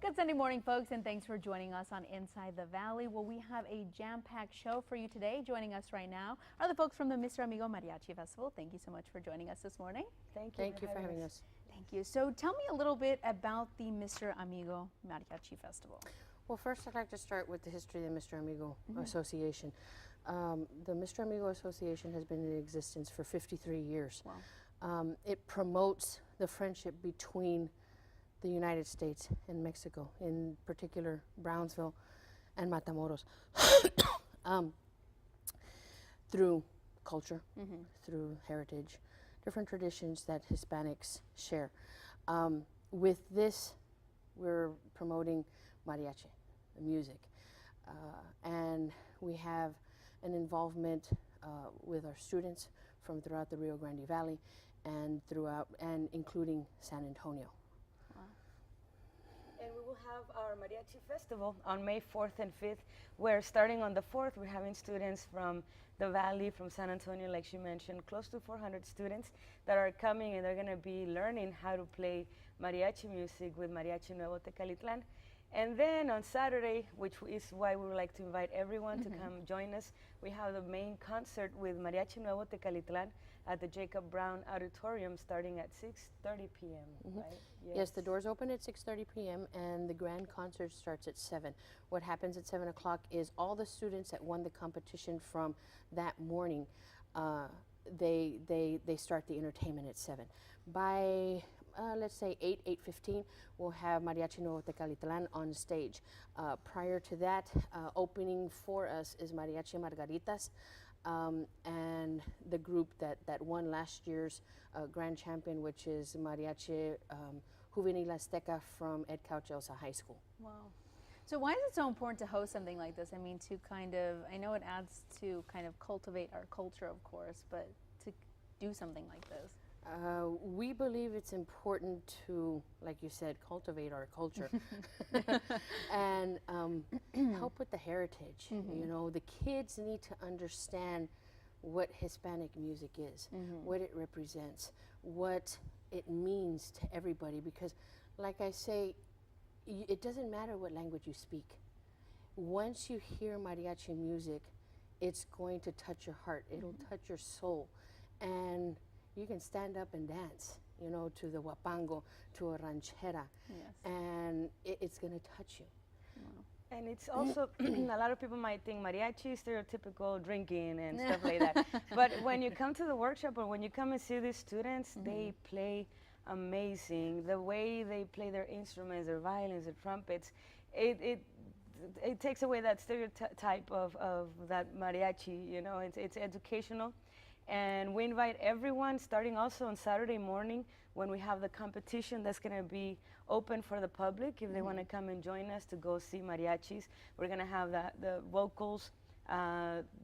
Good Sunday morning, folks, and thanks for joining us on Inside the Valley. Well, we have a jam-packed show for you today. Joining us right now are the folks from the Mr. Amigo Mariachi Festival. Thank you so much for joining us this morning. Thank you for having us. Thank you. So tell me a little bit about the Mr. Amigo Mariachi Festival. Well, first I'd like to start with the history of the Mr. Amigo Association. The Mr. Amigo Association has been in existence for 53 years. Wow. It promotes the friendship between the United States and Mexico, in particular Brownsville and Matamoros, through culture, through heritage, different traditions that Hispanics share. With this, we're promoting mariachi, the music, and we have an involvement with our students from throughout the Rio Grande Valley and including San Antonio. And we will have our Mariachi Festival on May 4th and 5th, where starting on the 4th, we're having students from the Valley, from San Antonio, like she mentioned, close to 400 students that are coming, and they're going to be learning how to play mariachi music with Mariachi Nuevo Tecalitlan. And then on Saturday, which is why we would like to invite everyone to come join us, we have the main concert with Mariachi Nuevo Tecalitlan at the Jacob Brown Auditorium starting at 6:30 p.m., right? Yes, the doors open at 6:30 p.m. and the grand concert starts at 7. What happens at 7 o'clock is all the students that won the competition from that morning, they start the entertainment at 7. By let's say 8:15, we'll have Mariachi Nuevo Tecalitlan on stage. Prior to that, opening for us is Mariachi Margaritas, and the group that won last year's grand champion, which is Mariachi Juvenil Azteca from Ed Cauchelsa High School. Wow. So why is it so important to host something like this? I mean, to kind of, I know it adds to kind of cultivate our culture, of course, but to do something like this. We believe it's important to, like you said, cultivate our culture and help with the heritage. You know, the kids need to understand what Hispanic music is, what it represents, what it means to everybody. Because, like I say, it doesn't matter what language you speak. Once you hear mariachi music, it's going to touch your heart. It'll touch your soul. And you can stand up and dance, you know, to the huapango, to a ranchera, and it's going to touch you. Wow. And it's also, a lot of people might think mariachi is stereotypical drinking and stuff like that. But when you come to the workshop or when you come and see these students, they play amazing. The way they play their instruments, their violins, their trumpets, it takes away that stereotype of that mariachi, you know, it's educational. And we invite everyone, starting also on Saturday morning when we have the competition that's going to be open for the public. If they want to come and join us to go see mariachis, we're going to have the vocals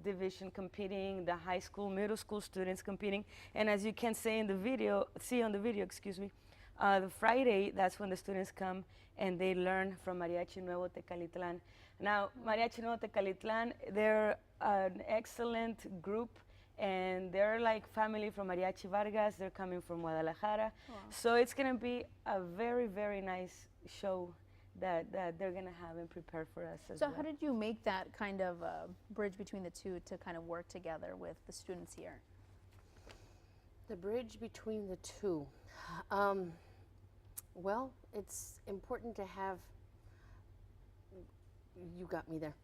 division competing, the high school, middle school students competing. And as you can see on the video, the Friday, that's when the students come and they learn from Mariachi Nuevo Tecalitlan. Now, Mariachi Nuevo Tecalitlan, they're an excellent group. And they're like family from Mariachi Vargas. They're coming from Guadalajara. Wow. So it's going to be a very, very nice show that they're going to have and prepare for us as well. So how did you make that kind of bridge between the two to kind of work together with the students here? The bridge between the two. Well, it's important to have. You got me there.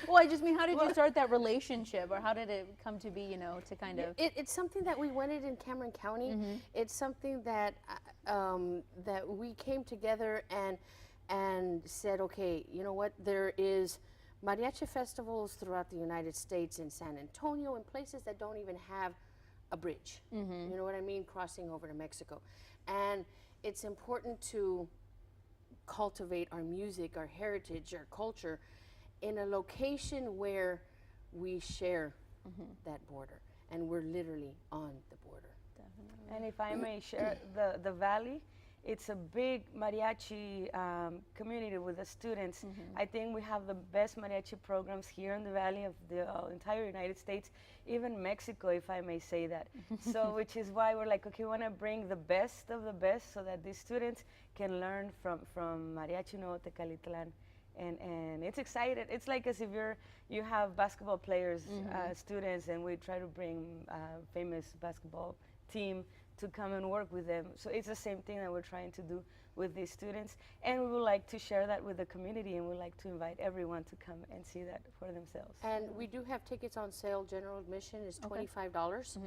Well, I just mean, how did you start that relationship, or how did it come to be, you know, to kind of... It's something that we wanted in Cameron County. It's something that that we came together and said, okay, you know what, there is mariachi festivals throughout the United States, in San Antonio, in places that don't even have a bridge. You know what I mean? Crossing over to Mexico. And it's important to cultivate our music, our heritage, our culture in a location where we share that border, and we're literally on the border. Definitely. And if I may share, the Valley it's a big mariachi community with the students. I think we have the best mariachi programs here in the Valley of the entire United States, even Mexico, if I may say that. So, which is why we're like, okay, we want to bring the best of the best so that these students can learn from Mariachi Nuevo Tecalitlan. And it's excited. It's like as if you have basketball players, students, and we try to bring famous basketball team to come and work with them. So it's the same thing that we're trying to do with these students. And we would like to share that with the community, and we'd like to invite everyone to come and see that for themselves. And we do have tickets on sale. General admission is $25.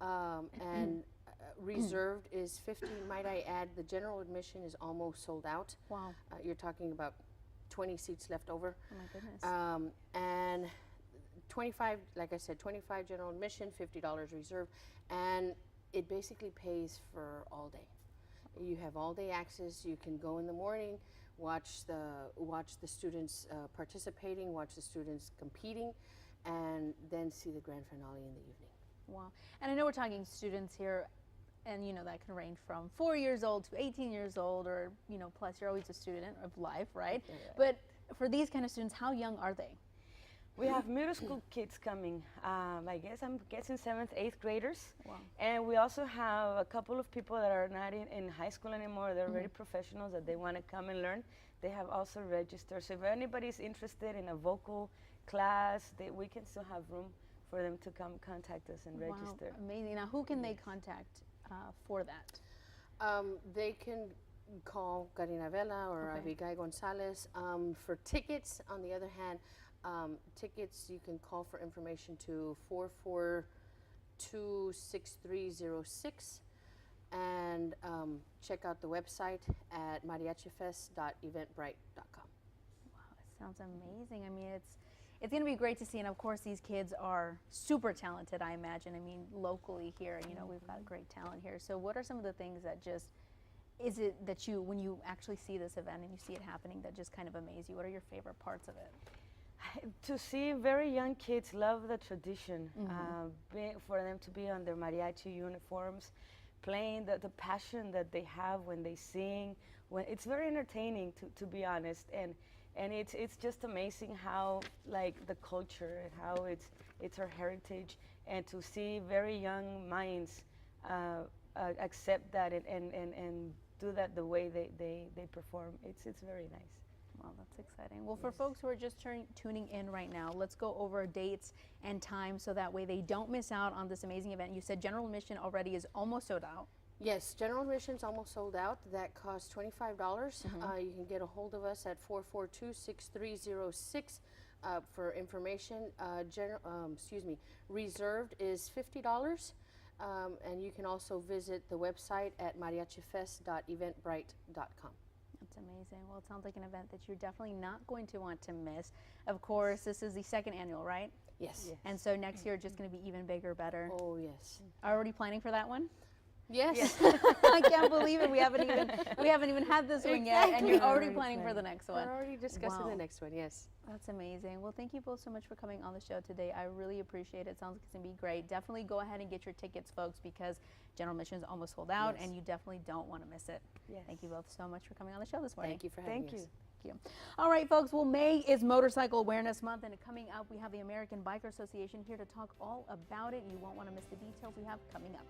And reserved is $50. Might I add, the general admission is almost sold out. Wow. You're talking about 20 seats left over. Oh my goodness. And 25, like I said, 25 general admission, $50 reserved, and it basically pays for all day. You have all day access. You can go in the morning, watch the students participating, watch the students competing, and then see the grand finale in the evening. Wow. And I know we're talking students here, and you know that can range from 4 years old to 18 years old, or you know, plus you're always a student of life, right? Yeah. But for these kind of students, how young are they? We have middle school kids coming. I guess I'm guessing 7th, 8th graders. Wow. And we also have a couple of people that are not in high school anymore. They're already professionals that they want to come and learn. They have also registered. So if anybody's interested in a vocal class, we can still have room for them to come contact us and register. Wow, amazing. Now, who can they contact for that? They can call Karina Vela or Abigail Gonzalez. For tickets, on the other hand, tickets you can call for information to 442-6306 and check out the website at mariachifest.eventbrite.com. Wow, that sounds amazing. I mean, it's going to be great to see, and of course these kids are super talented, I imagine. I mean, locally here, you know, we've got great talent here. So what are some of the things that just, is it that you, when you actually see this event and you see it happening, that just kind of amaze you? What are your favorite parts of it? To see very young kids love the tradition, for them to be on their mariachi uniforms, playing the passion that they have when they sing. It's very entertaining, to be honest, and it's just amazing how, like, the culture and how it's our heritage, and to see very young minds accept that and do that the way they perform. It's very nice. Well, that's exciting. Well, for folks who are just tuning in right now, let's go over dates and times so that way they don't miss out on this amazing event. You said general admission already is almost sold out. Yes, general admission's almost sold out. That costs $25. You can get a hold of us at 442-6306 for information. Reserved is $50. And you can also visit the website at mariachifest.eventbrite.com. That's amazing. Well, it sounds like an event that you're definitely not going to want to miss. Of course, this is the second annual, right? Yes. And so next year, it's just going to be even bigger, better. Oh, yes. Already planning for that one? Yes. I can't believe it. We haven't even had this one yet, and you're already planning for the next one. We're already discussing the next one. Yes. That's amazing. Well, thank you both so much for coming on the show today. I really appreciate it. Sounds like it's going to be great. Definitely go ahead and get your tickets, folks, because general admission is almost sold out, and you definitely don't want to miss it. Yes. Thank you both so much for coming on the show this morning. Thank you for having us. Thank you. All right, folks. Well, May is Motorcycle Awareness Month, and coming up, we have the American Biker Association here to talk all about it. You won't want to miss the details we have coming up.